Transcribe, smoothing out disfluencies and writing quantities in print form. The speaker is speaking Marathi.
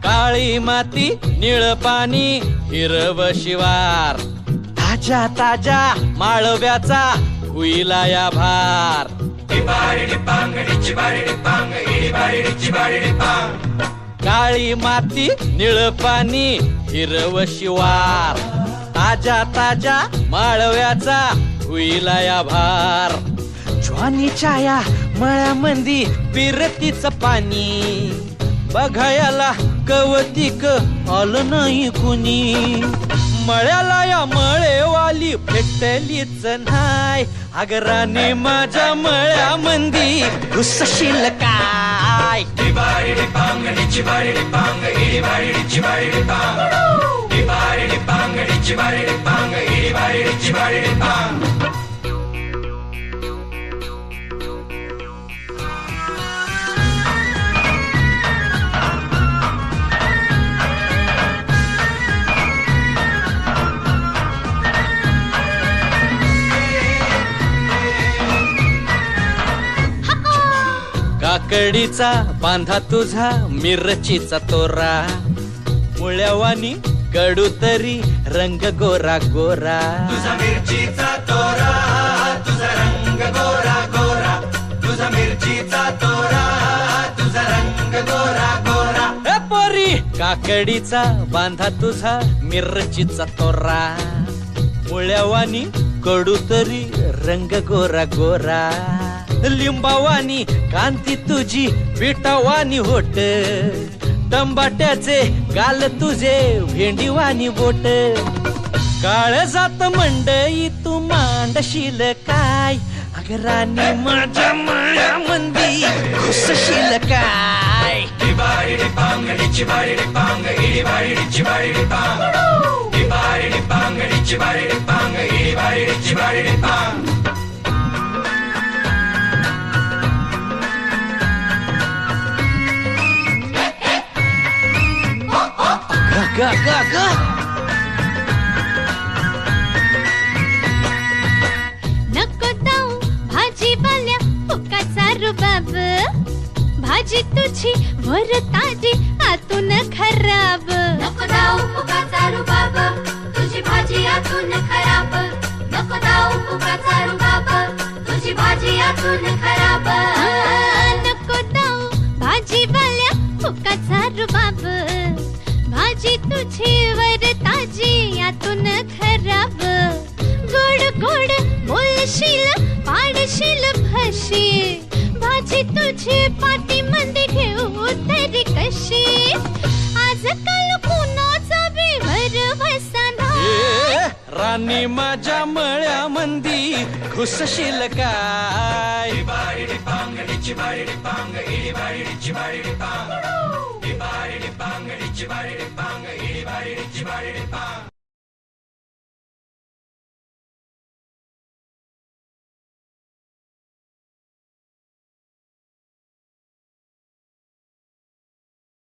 काळी माती निळ पाणी हिरव शिवार ताजा ताजा माळव्याचा हुईला या भार काळी माती निळ पाणी हिरव शिवार ताजा ताजा माळव्याचा हुईला या भार ज्वानीच्या या मळ्यामंदी पिरतीच पाणी बघायला कवतिक आलं नाही कुणी मळ्याला या मळेवाली भेटलीच नाही अगराने माझ्या मळ्यामंदी घुसशील काय काकडीचा बांधा तुझा मिरचीचा तोरा मुळ्यावानी कडू तरी रंग गोरा गोरा तुझा मिरचीचा तोरा तुझा रंग गोरा गोरा तुझा मिरचीचा तोरा तुझा रंग गोरा गोरा ए पोरी काकडीचा बांधा तुझा मिरचीचा तोरा मुळ्यावानी कडू तरी रंग गोरा गोरा लिंबावानी कांती तुझी विटावानी होट टंबाट्याचे गाल तुझे भेंडीवानी बोट काळ जात मंडई तू मांडशील काय अगरानी माझ्या मळ्यामंदी घुसशील काय गा गा गा नको दाऊ भाजीपाल्या फुकाचा रुबाब भाजी तुझी वर ताजी आतून खराब नको दाऊ फुकाचा रुबाब तुझी भाजी आतून खराब नको दाऊ फुकाचा रुबाब तुझी भाजी आतून खराब नको दाऊ भाजीपाल्या फुकाचा रुबाब भाजी तुझी वर ताजी आतून खराब गोड गोड बोलशील पाडशील फशी भाजी तुझी पाटी मंदी घेऊ तरी कशी आजकाल कुणाचा बिवर बसना राणी माझ्या मळ्यामंदी घुसशील काय